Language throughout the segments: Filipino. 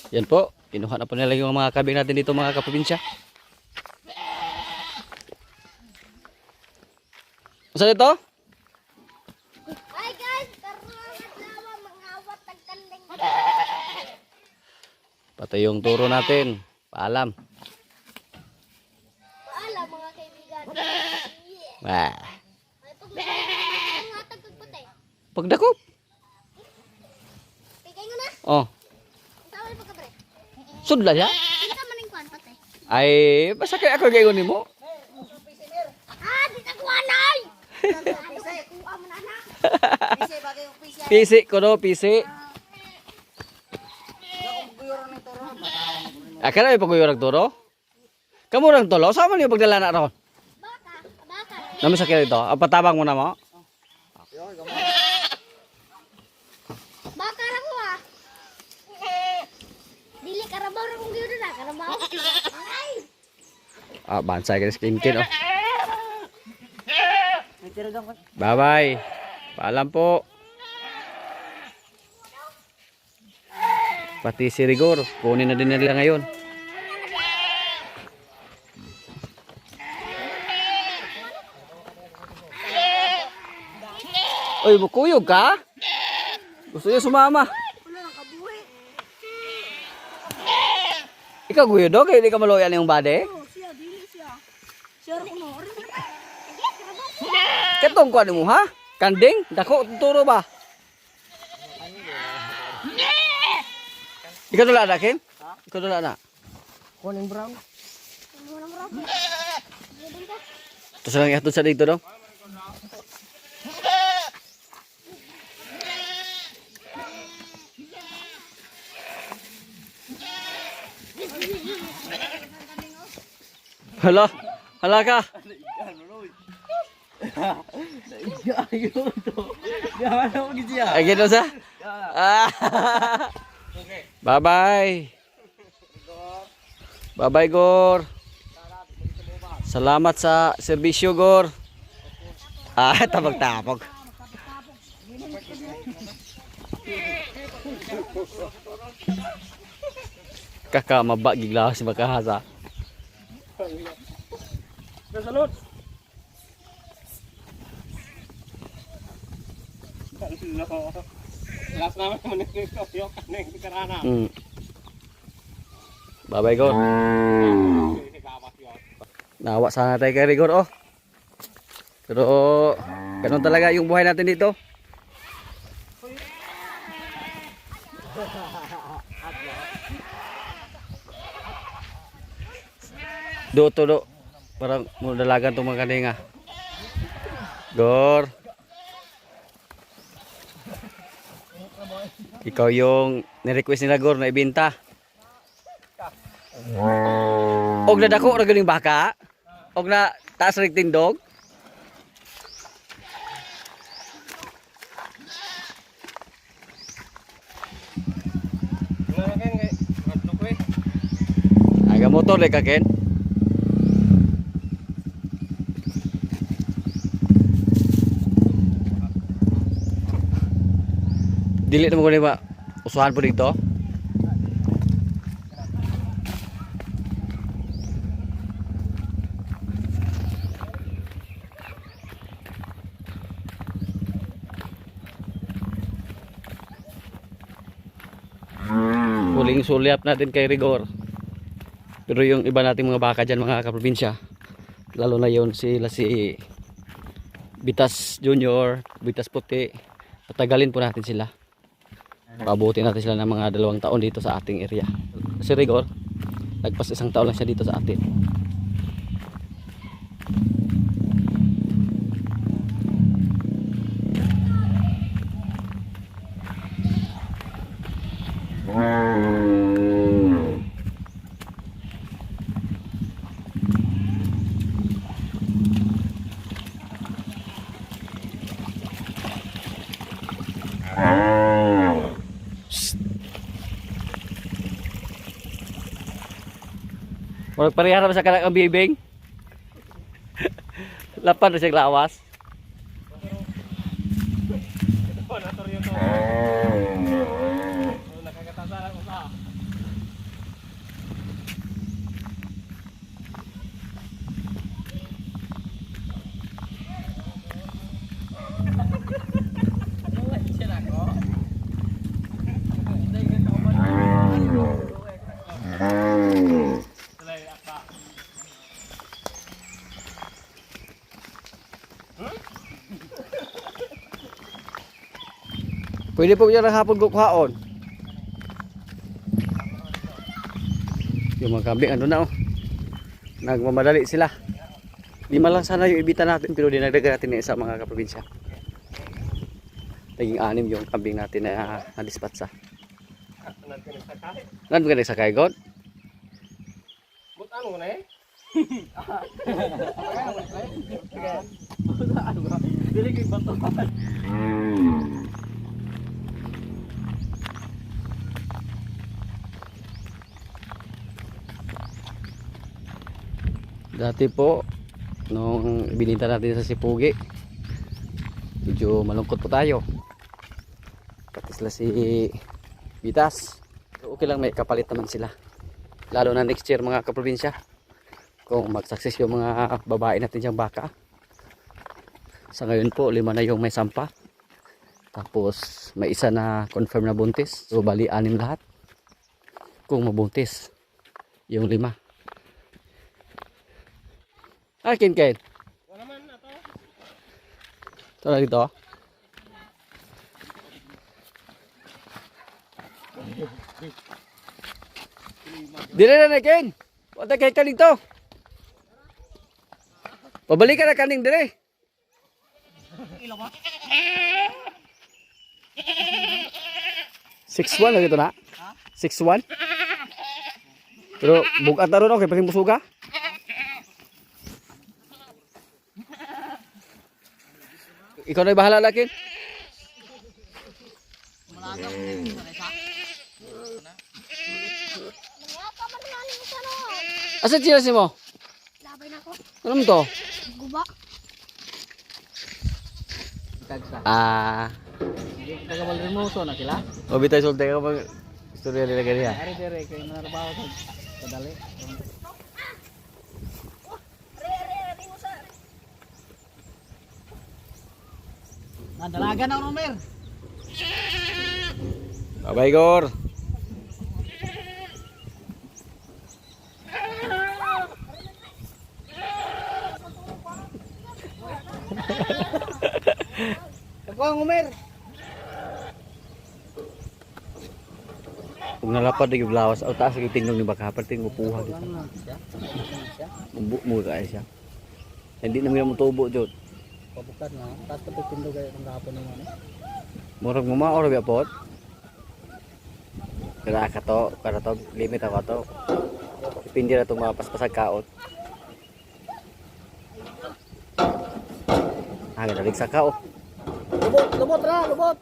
Yan po, kinuha na po nila yung mga kambing natin dito mga kaprobinsya. Saan ito? Hi guys, karon adlaw mangawat tag kanding. Patay yung turo natin. Paalam. Paalam mga kaibigan. Wah. Ay pagmatag kag patay. Pagdakop. Pigay nga na. Oh, Tawal pa ka pre. sudla siya. Kita man ning kwan patay. Ay, basta kaya ako gayon nimo. Ah, di ta kuanay. Pisay ko man anak. Pisay bagay og pisay. Pisi ko do, pisi. Akala may paguyurag turo? Kamu rang tolo, sama niyo pagdala na ron. Baka, baka. Naman sakit ito. Patabang mo na mo. Baka ra ko ah. Dili karabaw ra kong gyud na, karabaw. Ay. Ah, bansay ka skin kin oh. Bye-bye. Paalam po. Pati si Rigor, kunin na din nila ngayon. Oy, bukuyog ka? Gusto niya sumama. Wala nang kabuhi. Ikaw guyod do, kaya di ka maloyan yung bade? Oh, siya dili siya. Siya ra kuno. Ketong ko mo ha? Kanding? Dako, turo ba? Ikaw dula na, Kim? Ikaw dula na. Kuning brown. Ano nang ra? Gidin ka. Tapos lang ihatod sa dito do. Hala, hala ka. Ay, gano'n sa? Bye-bye. Bye-bye, Gor. Salamat sa serbisyo, Gor. Ah, tabag-tabag. Kakamaba, gigla si makahasa. Salud. Last naman naman yung kaning karana. Bye-bye, Gor. Nawa sana tayo kay Rigor, oh. Pero, ganun talaga yung buhay natin dito. Do to do. Parang mudalagan itong mga kaninga. Gor. Ikaw yung nirequest nila, Gor, na ibenta. Og na dako ra galing baka? Og na taas rig tindog? Aga motor le ka ken? Dili na mo ba usuhan po dito? Huling sulyap natin kay Rigor. Pero yung iba nating mga baka dyan mga kaprobinsya, lalo na yun sila si Bitas Junior, Bitas Puti, patagalin po natin sila. Pabuti natin sila ng mga 2 taon dito sa ating area. Si Rigor, nagpas 1 taon lang siya dito sa atin. Walang parehara ba sa kanak ang bibing? Lapan na siyang lawas. Pwede po yun ang hapon kukuhaon. Yung mga kambing ano na oh. Nagmamadali sila. 5 lang sana yung ibita natin pero dinagdagan natin na isa mga kaprobinsya. Naging 6 yung kambing natin na nadispatsa. Nan ba nagsakay God? But ano na eh? Dili kay bato. Dati po nung bininta natin sa Sipugi, medyo malungkot po tayo. Pati sila si Bitas. Pero okay lang, may kapalit naman sila. Lalo na next year mga kaprobinsya. Kung mag-success yung mga babae natin diyang baka. Sa ngayon po 5 na yung may sampa. Tapos may isa na confirm na buntis. So bali 6 lahat. Kung mabuntis yung 5. Kin. Wala man na to. Ito na dito. Dire na Ken. Wala kay kaning to. Pabalik ka na kaning dire. Ilo ba? 6-1 na dito na. 6-1. Pero bugat na ron okay pating busuga. Ikaw na bahala lakin. Malagaw ko din sa isa. Mangapa man nga ni isa no. Asa sila si mo? Labay na ko. Ano to? Guba. Taga Malremoso na sila. O bitay sultay ka pag istorya nila ganyan. Ari dire kay manarbaho sa kadali. Nadalaga na Romer. Bye Gor. Ako ang Romer. Kung nalapad yung lawas, o taas yung tingnan ni baka, pati yung upuha dito. Mumbu kaya siya. Hindi naman yung tubo dyan. Pabukat na. Tapos kapag tindog ay ang kahapon ng ano. Murag mo ma, oro biapot. Kaya ka to, limit ako to. Ipindi na itong mga paspasag kaot. Ganalig sa kao. Lubot ra, lubot.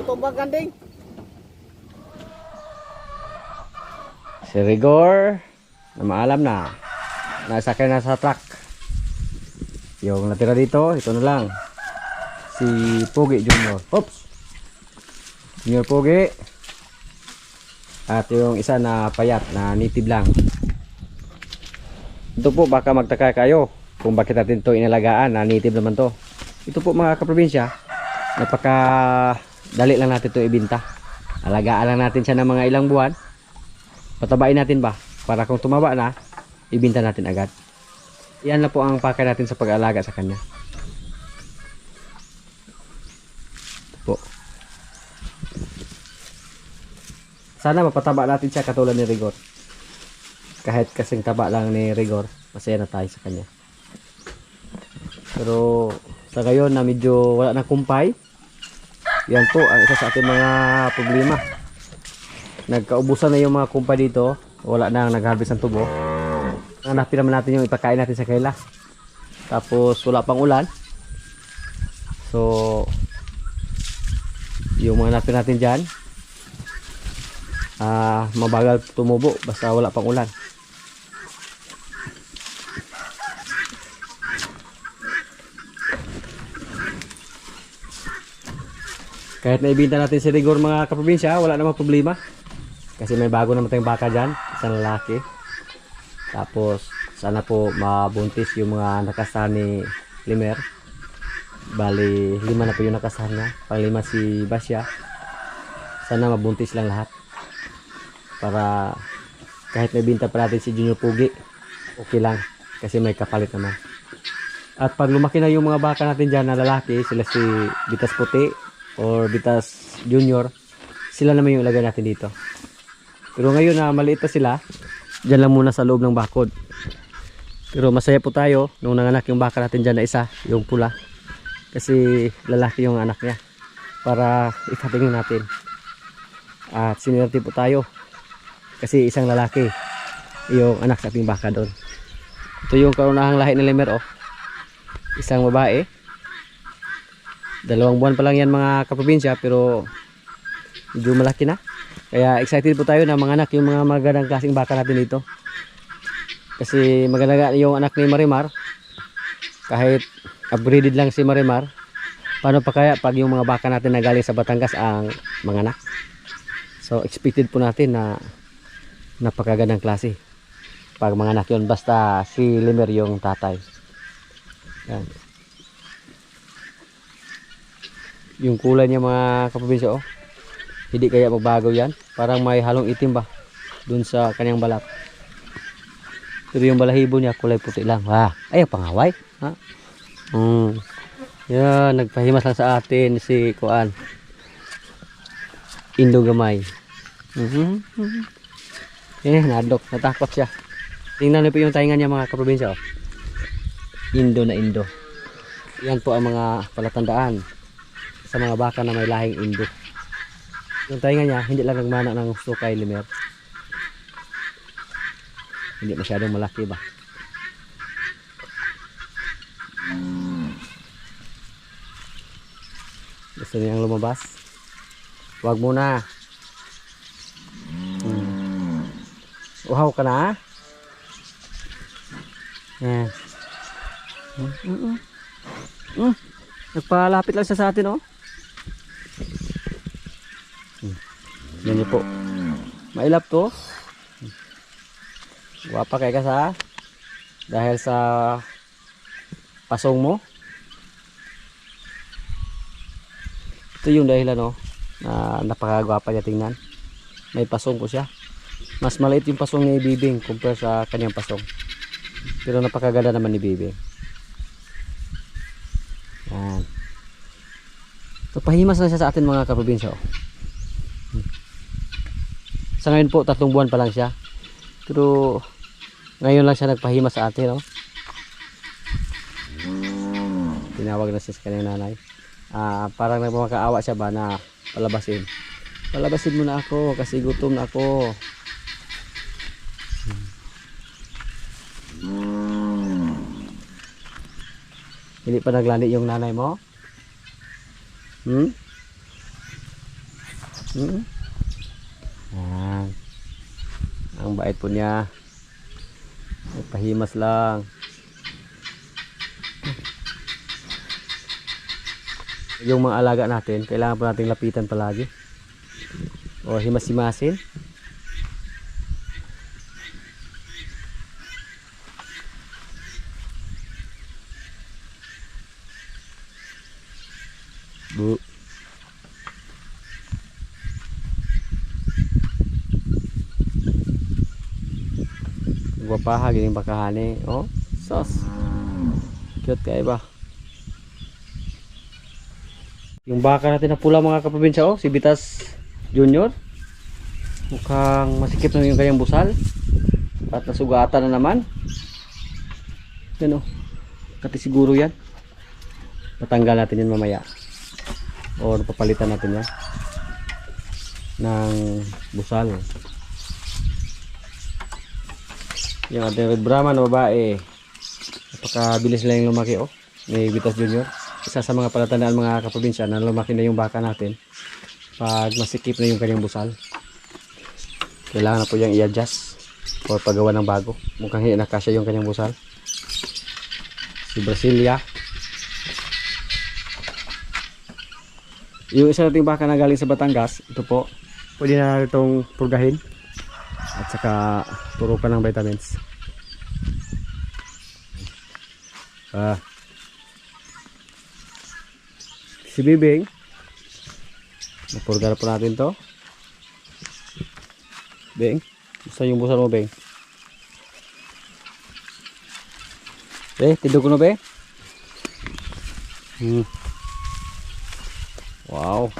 Tumbang kanding. Si Rigor, na maalam na. Nasakay na sa truck. Yung natira dito, ito na lang. Si Pogi Junior. Oops! Junior Pogi. At yung isa na payat, na native lang. Ito po, baka magtaka kayo kung bakit natin ito inalagaan, na native naman to. Ito po mga kaprobinsya, napaka dali lang natin ito ibinta. Alagaan lang natin siya ng mga ilang buwan. Patabain natin ba? Para kung tumaba na, ibinta natin agad. Yan na po ang pakay natin sa pag-alaga sa kanya. Ito po. Sana mapataba natin siya katulad ni Rigor. Kahit kasing taba lang ni Rigor, masaya na tayo sa kanya. Pero sa ngayon na medyo wala na kumpay, yan po ang isa sa ating mga problema. Nagkaubusan na yung mga kumpay dito, wala na nag-harvest ng tubo. Hanapin naman natin yung ipakain natin sa kaila. Tapos wala pang ulan. So yung mga hanapin natin dyan, mabagal tumubo basta wala pang ulan. Kahit naibinta natin si Rigor mga kaprobinsya, wala namang problema. Kasi may bago naman tayong baka dyan, isang lalaki. Tapos sana po mabuntis yung mga nakasahan ni Limer. Bali 5 na po yung nakasahan niya. Pang 5 si Basya. Sana mabuntis lang lahat. Para kahit naibinta pa natin si Junior Pugi, okay lang. Kasi may kapalit naman. At pag lumaki na yung mga baka natin dyan na lalaki, sila si Bitas Puti, or Bitas Junior, sila naman yung ilagay natin dito. Pero ngayon na maliit pa sila, dyan lang muna sa loob ng bakod. Pero masaya po tayo nung nanganak yung baka natin dyan na isa, yung pula. Kasi lalaki yung anak niya. Para ikatingin natin. At sinerte po tayo. Kasi isang lalaki yung anak sa ating baka doon. Ito yung kaunahang lahi ni Lemer, oh. Isang babae. 2 buwan pa lang yan mga kaprobinsya, pero medyo malaki na. Kaya excited po tayo na manganak yung mga magandang klaseng baka natin dito. Kasi maganda yung anak ni Marimar. Kahit upgraded lang si Marimar, paano pa kaya pag yung mga baka natin na galing sa Batangas ang manganak? So expected po natin na napakagandang klase pag manganak yun, basta si Lemer yung tatay. Yan. Yung kulay niya mga kaprobinsya, oh. Hindi kaya magbago yan. Parang may halong itim ba dun sa kanyang balat. Pero yung balahibo niya kulay puti lang. Ay, pangaway. Ha? Yan, nagpahimas lang sa atin si Kuan. Indo gamay. Nadok. Natakot siya. Tingnan niyo po yung taingan niya mga kaprobinsya. Oh. Indo na Indo. Yan po ang mga palatandaan sa mga baka na may lahing Indo. Yung tainga niya, hindi lang nagmana ng gusto kay Lemer. Hindi masyadong malaki ba? Gusto niyang lumabas? Huwag muna. Uhaw ka na? Yan. Nagpalapit lang siya sa atin, oh. Yan niyo po. Mailap to. Wapa kay ka sa dahil sa pasong mo. Ito yung dahilan, no, na napakagwapa niya tingnan. May pasong po siya. Mas maliit yung pasong ni Bibing compare sa kanyang pasong. Pero napakaganda naman ni Bibing. Yan. So pahimas na siya sa atin mga kaprobinsya, oh. Sa ngayon po 3 buwan pa lang siya. Pero ngayon lang siya nagpahima sa atin, no? Tinawag na siya sa kanyang nanay. Parang nagmamakaawa siya ba na palabasin. Palabasin mo na ako kasi gutom na ako. Hindi pa naglani yung nanay mo? Ang bait po niya. Nagpahimas lang. Yung mga alaga natin, kailangan po nating lapitan palagi. O himas-himasin. Guwapaha, gining bakahani. Oh, sos. Cute kayo ba? Yung baka natin na pula mga kaprobinsya, oh, si Bitas Junior. Mukhang masikip na yung kanyang busal. At nasugatan na naman. Yan, oh. Kati siguro yan. Patanggal natin yan mamaya. O papalitan natin yan ng busal. Yung ating red Brahman na babae, napakabilis lang yung lumaki, oh, ni Bitas Junior. Isa sa mga palatandaan mga kaprobinsya na lumaki na yung baka natin pag masikip na yung kanyang busal. Kailangan na po yung i-adjust o paggawa ng bago. Mukhang hindi nakasya yung kanyang busal. Si Brasilia. Yung isa nating baka na galing sa Batangas, ito po, pwede na itong purgahin at saka turukan ng vitamins. Si Bibing, napurga na po natin to. Bing, gusto yung busal mo, Bing? Tidog ko na, Bing? Wow.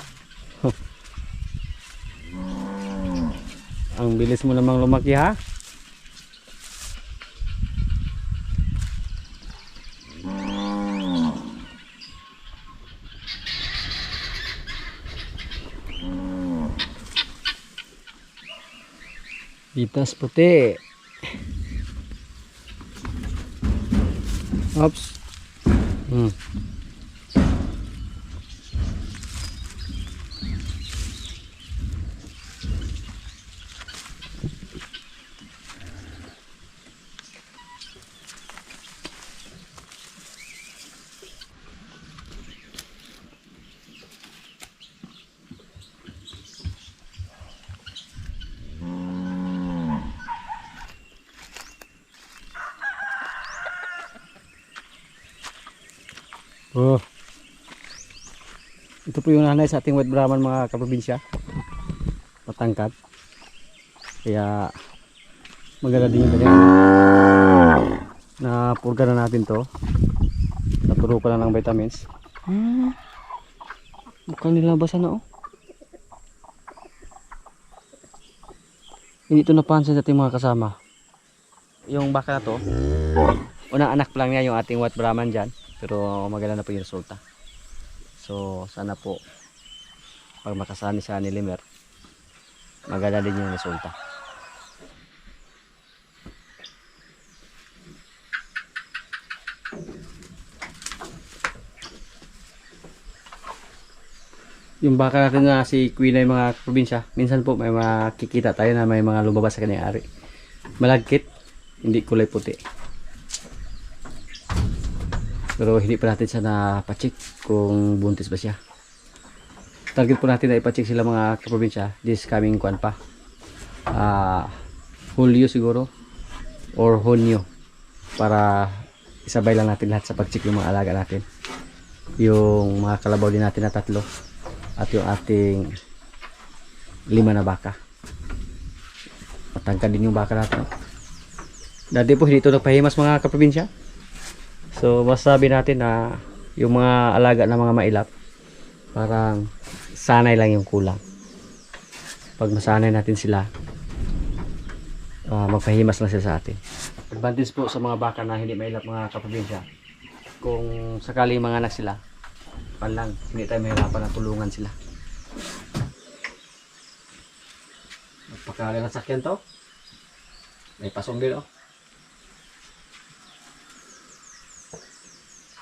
Ang bilis mo namang lumaki ha. Bitas puti. Oops. Oh. Ito po yung nanay sa ating white Brahman mga kaprobinsya. Matangkad. Kaya maganda din yung kanya. Napurga na natin to. Naturo pa lang ng vitamins. Mukhang nilabasan na oh. Hindi ito napansin sa ating mga kasama. Yung baka na to, unang anak pa lang niya yung ating white Brahman dyan. Pero maganda na po yung resulta. So sana po pag makasani siya ni Limer, maganda din yung resulta. Yung baka natin na si Queen ay mga probinsya, minsan po may makikita tayo na may mga lumabas sa kanyang ari. Malagkit, hindi kulay puti. Pero hindi pa natin siya napacheck kung buntis ba siya. Target po natin na ipacheck sila mga kaprobinsya this coming kuan pa. Hulyo siguro or Hunyo para isabay lang natin lahat sa pag-check yung mga alaga natin. Yung mga kalabaw din natin na 3 at yung ating 5 na baka. Matangkad din yung baka natin. Dati po hindi ito nagpahimas mga kaprobinsya. So masasabi natin na yung mga alaga na mga mailap parang sanay lang yung kulang. Pag masanay natin sila, magpahimas lang sila sa atin. Advantage po sa mga baka na hindi mailap mga kaprobinsya, kung sakali mga anak sila, lang hindi tayo mahirapan na tulungan sila. Magpakali ng sakyan to, may pasong din oh.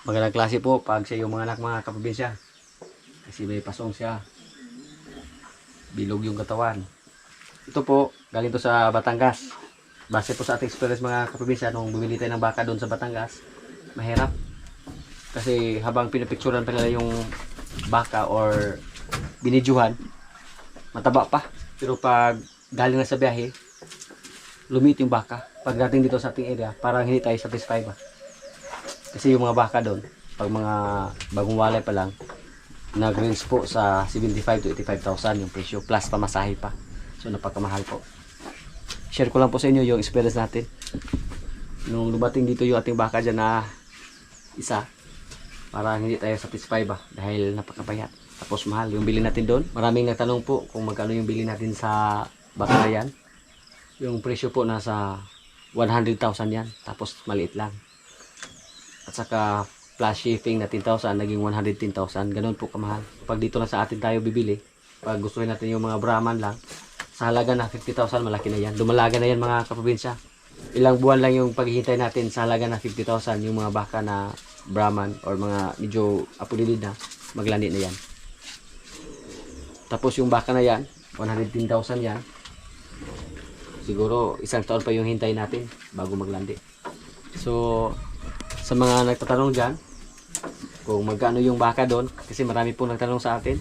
Magandang klase po pag siya yung mga anak mga kaprobinsya, kasi may pasong siya, bilog yung katawan. Ito po galing to sa Batangas. Base po sa ating experience mga kaprobinsya, nung bumili tayo ng baka doon sa Batangas, mahirap kasi habang pinapicturan pa nila yung baka or binidyuhan, mataba pa. Pero pag galing na sa biyahe, lumit yung baka. Pagdating dito sa ating area, parang hindi tayo satisfied ba. Kasi yung mga baka doon, pag mga bagong walay pa lang, nag-range po sa 75 to 85,000 yung presyo, plus pamasahe pa. So napakamahal po. Share ko lang po sa inyo yung experience natin. Nung dumating dito yung ating baka dyan na isa, parang hindi tayo satisfied ba, dahil napakapayat. Tapos mahal yung bili natin doon. Maraming nagtanong po kung magkano yung bili natin sa baka na yan. Yung presyo po nasa 100,000 yan, tapos maliit lang. At saka plus shipping na 10,000 naging 110,000. Ganun po kamahal. Pag dito na sa atin tayo bibili, pag gustuhin natin yung mga Brahman lang, sa halaga na 50,000 malaki na yan. Dumalaga na yan mga kaprobinsya. Ilang buwan lang yung paghihintay natin sa halaga na 50,000 yung mga baka na Brahman or mga medyo apulilid na, maglandi na yan. Tapos yung baka na yan, 110,000 yan. Siguro isang taon pa yung hintay natin bago maglandi. So sa mga nagtatanong dyan kung magkano yung baka doon, kasi marami pong nagtanong sa atin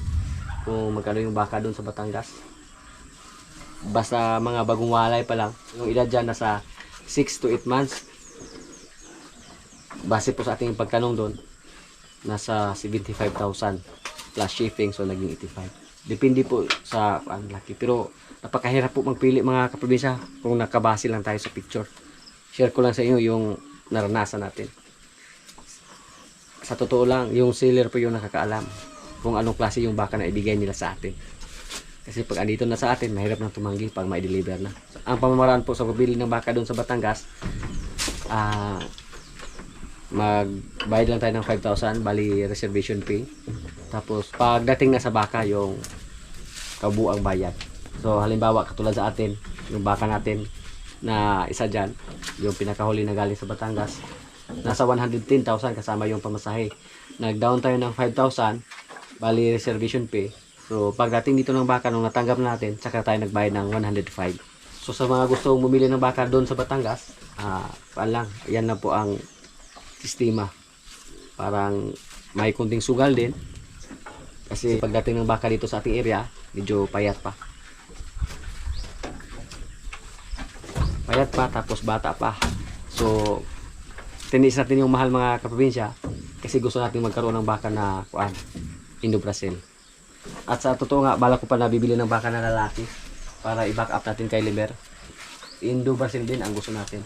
kung magkano yung baka doon sa Batangas. Basta mga bagong walay pa lang, yung edad dyan nasa 6 to 8 months. Base po sa ating pagtanong doon, nasa 75,000 plus shipping, so naging 85. Depende po sa laki. Pero napakahirap po magpili mga kaprobinsya kung nakabase lang tayo sa picture. Share ko lang sa inyo yung naranasan natin. Sa totoo lang, yung seller po yung nakakaalam kung anong klase yung baka na ibigay nila sa atin. Kasi pag andito na sa atin, mahirap nang tumanggi pag may deliver na. Ang pamamaraan po sa pagbili ng baka doon sa Batangas, magbayad lang tayo ng 5,000, bali reservation fee. Tapos pagdating na sa baka, yung kabuang bayad. So halimbawa katulad sa atin, yung baka natin na isa dyan, yung pinakahuli na galing sa Batangas, nasa 110,000 kasama yung pamasahe. Nag-down tayo ng 5,000, bali reservation fee. So pagdating dito ng baka, nung natanggap natin, saka tayo nagbayad ng 105. So sa mga gustong bumili ng baka doon sa Batangas, yan lang po ang sistema. Parang may kunting sugal din. Kasi pagdating ng baka dito sa ating area, medyo payat pa. Payat pa, tapos bata pa. So tinis natin yung mahal mga kaprobinsya, kasi gusto natin magkaroon ng baka na Indo-Brazil. At sa totoo nga, bala ko pa nabibili ng baka na lalaki para i-back up natin kay Liber. Indo-Brazil din ang gusto natin.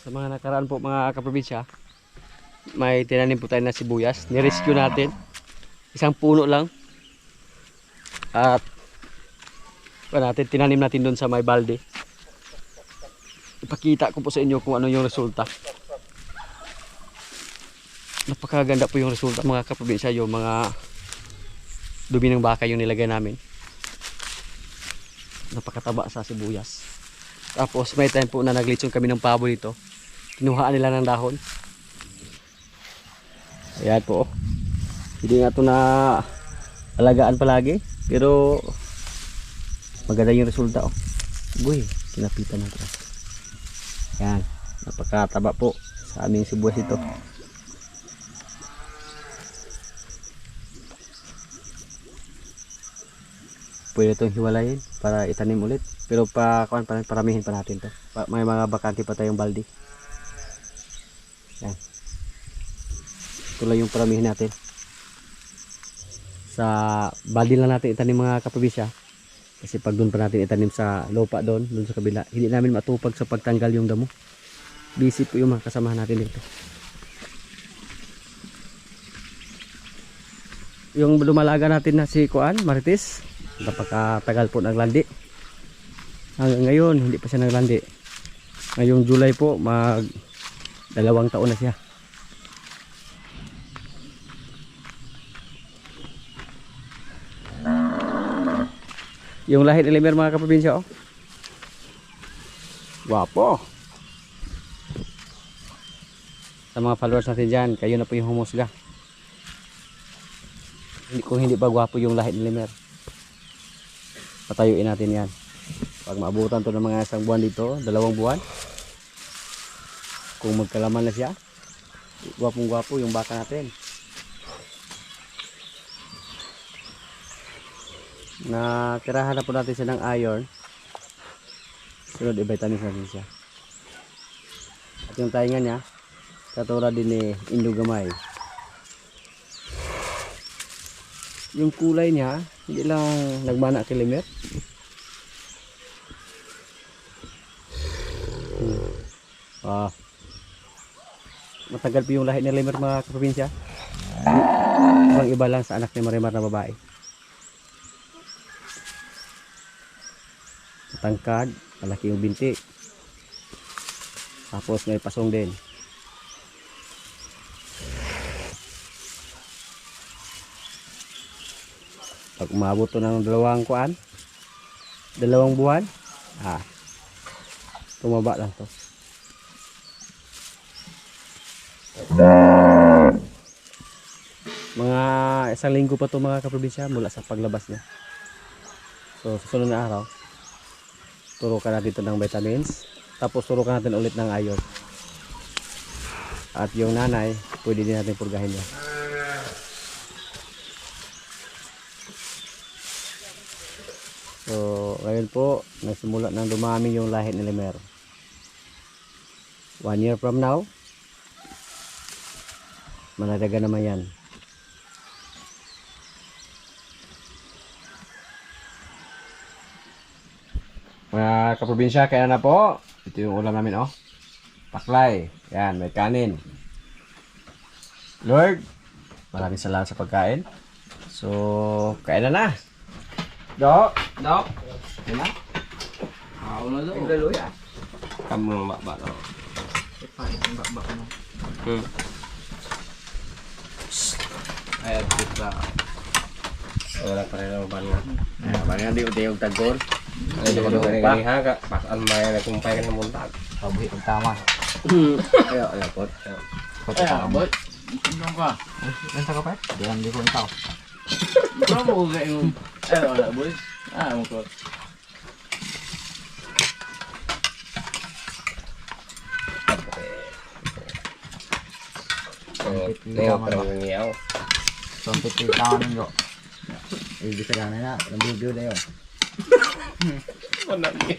Sa mga nakaraan po mga kaprobinsya, may tinanim po tayo na sibuyas. Ni-rescue natin. Isang puno lang. At tinanim natin doon sa may balde. Ipakita ko po sa inyo kung ano yung resulta. Napakaganda po yung resulta mga kaprobinsya. Yung mga dumi ng baka yung nilagay namin. Napakataba sa sibuyas. Tapos may time po na naglitsyon kami ng pabo dito. Kinuhaan nila ng dahon. Ayan po. Hindi nga ito na alagaan palagi. Pero maganda yung resulta. Uy, kinapitan ng grass. Ayan. Napakataba po sa aming sibuyas ito. Pwede itong hiwalayin para itanim ulit. Pero paramihin pa natin to. May mga bakante pa tayong baldi. Yan. Ito lang yung paramihin natin. Sa baldi lang natin itanim mga kaprobinsya. Kasi pag doon pa natin itanim sa lupa doon sa kabila, hindi namin matupag sa pagtanggal yung damo. Busy po yung mga kasamahan natin dito. Yung lumalaga natin na si Marites, napakatagal po naglandi. Hanggang ngayon hindi pa siya naglandi. Ngayong July po mag 2 taon na siya. Yung lahi ni Limer mga kaprobinsya, oh. Wapo. Sa mga followers natin dyan, kayo na po yung humusga. Kung hindi pa gwapo yung lahi ni Limer, patayuin natin yan. Pag maabutan to ng mga 1 buwan dito, 2 buwan, kung magkalaman na siya, gwapong gwapo yung baka natin. Natirahan na po natin siya ng iron. Sunod i-vitamins natin siya. At yung tainga niya, katulad din ni Indo-Gamay. Yung kulay niya, hindi lang nagmana kay Limer. Matagal po yung lahi ni Limer mga kaprobinsya. Ibang iba lang sa anak ni Marimar na babae. Matangkad, malaki yung binti. Tapos may pasong din. Pag umabot to ng 2 buwan, tumaba lang to. Mga 1 linggo pa to mga kaprobinsya mula sa paglabas niya. So susunod na araw, turukan natin ito ng vitamins, tapos turukan natin ulit ng iron. At yung nanay, pwede din natin purgahin niya. So ngayon po, nagsimula nang dumami yung lahi ni Limer. 1 year from now, manadaga naman yan. Mga kaprobinsya, kaya na po. Ito yung ulam namin, oh. Paklay. Yan, may kanin. Lord, maraming salamat sa pagkain. So, kainan na. Dok. Dok. Kainan na. Ano na daw? Luya. Kamu ng bakbak daw. Ayan, kita. Wala pa rin ang ban nga. Ayan, parang di uti yung tagor. Ay, dito ko rin ha, ka. Pasan may nagkumpay ka ng muntag. Pabuhi ang tama. Ayo, ayo, pot. Pot ka. Abot. Ano ka? Nanta ka pa? Diyan, di ko ikaw. Ano mo ga yung... Ay, wala, boy. Mo ko. Ngayon pa rin nangiyaw. Sompit yung tao ninyo. Ibig ka na nabibyo na yun. Wala niya.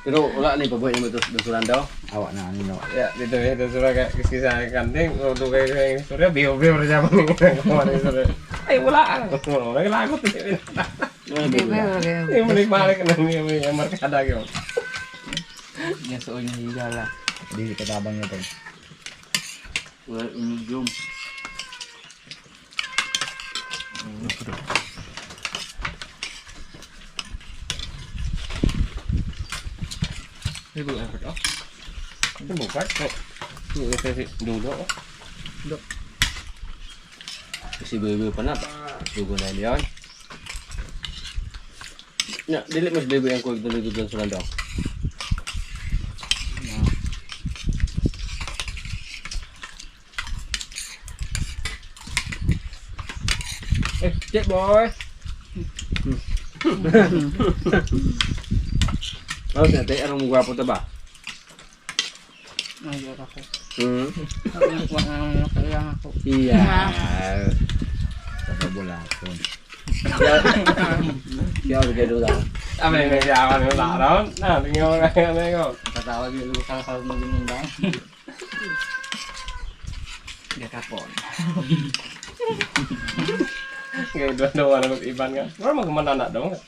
Pero wala na ipabuhay naman ito sa daw. Awa na ninyo. Ya, dito sudah kayak kisah kanting, waktu kayak surya bio-bio siya pa ng ginagawa ng surya. Ay, wala. Naglagot niya. Ay, balik-balik na niya may markada yun. Yan sa unyong higala. Hindi ka tabang nyo ito. Wala unyong zoom. Ini bukan effort oh. Ini bukan. Ini kasi dulo oh. Kasi bebe pa na. Dugo na yan. Ya, dili mas bebe yang kuwag tuloy doon sa daw. Chết boy. Oh, nanti anong gwapo ta ba? Ay, ako. Hmm. Kailangan ako. Iya. Kapabulakon. Siya ang gado lang. Apa yang nagsiyakan yung laraw? Tingnan mo kaya na yun. Tatawag yung lusa sa maginindang. Gakapon. Ngayon doon na mag-iban nga. Pero magmanana daw nga.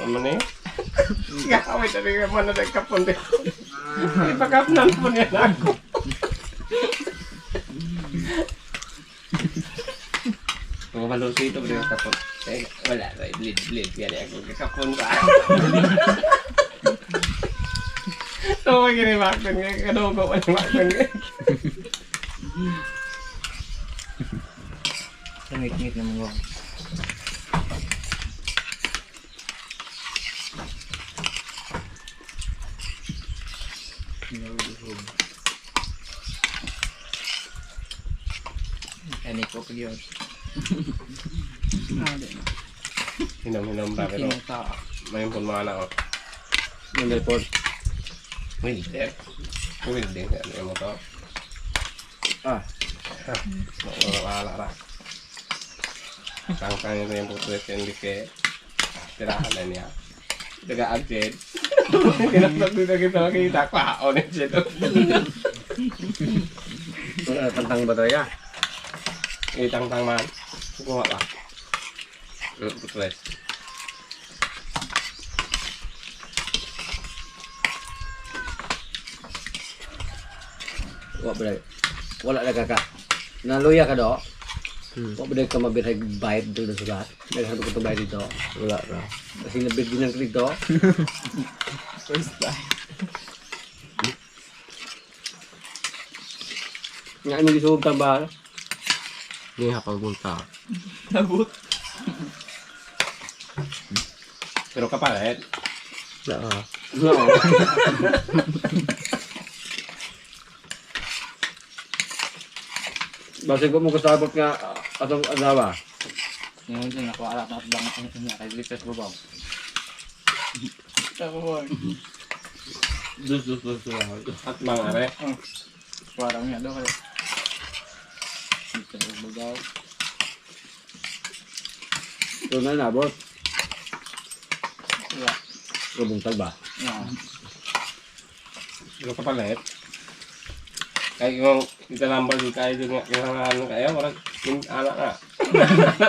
Ano na yun? Gawin na rin naman na nagkapon din. Ipakapnan po niya na ako. Kung malusi ito, pero kapon. Wala, bleed. Yan ako kakapon ka. Ito ko kinimakon nga. Kadugo ko kinimakon nga. Ngit-ngit naman ko. Ini ko pa yun. Hinom-hinom ba pero may pun mga na. Yung report. Wilder. Wilder. Ano mo to? Ah. Wala ra. Kang itu yang putus yang dike tirahan na niya. Daga-agad. Kinapag dito kita makita pa. Onin siya to. Tantang ba tayo? Itang-tang man. Kuha pa. Putus. Wala na kakak. Naluya ka do? Wala ba ka mabirag bayad doon sa sulat? Nagsabi ko ito bayad dito. Wala na. Kasi nabid din ang dito. First time. Nga mo gisugog tambal. Ini hapal bunta. Nabut. Pero kapalit. Oo. Oo. Basta ko mo kasabot nga atong asawa. Ngayon din ako alam na bang ang niya kay Lipas Babaw. Tapos dus. At mga are. Parang niya daw kayo. Lipas Babaw. Ito na nabot. Yeah. Rubong talba. Yeah. Pero kapalit. Kayak yung kita lambar di kayo juga yung ano kayo orang anak na.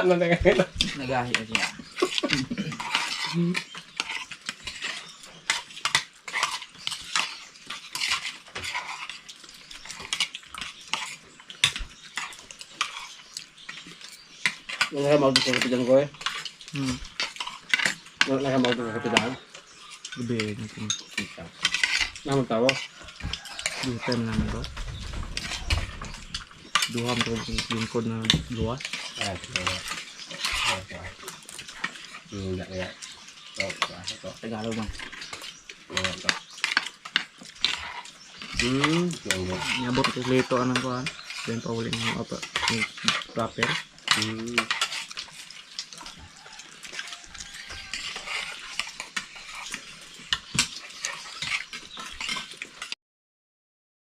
Anak na kayo. Nagahi na siya. Nakakamag sa kapitan ko eh. Hmm. Nakakamag sa kapitan. Gabi natin. Naman tawo. Dutan lang ito. Duham to lingkod na luwas. Ah, hindi kaya. Ito. Tagalog man. Ito. Yung Niabot ko lito anang kuhan. Then pauling ng auto. Yung proper.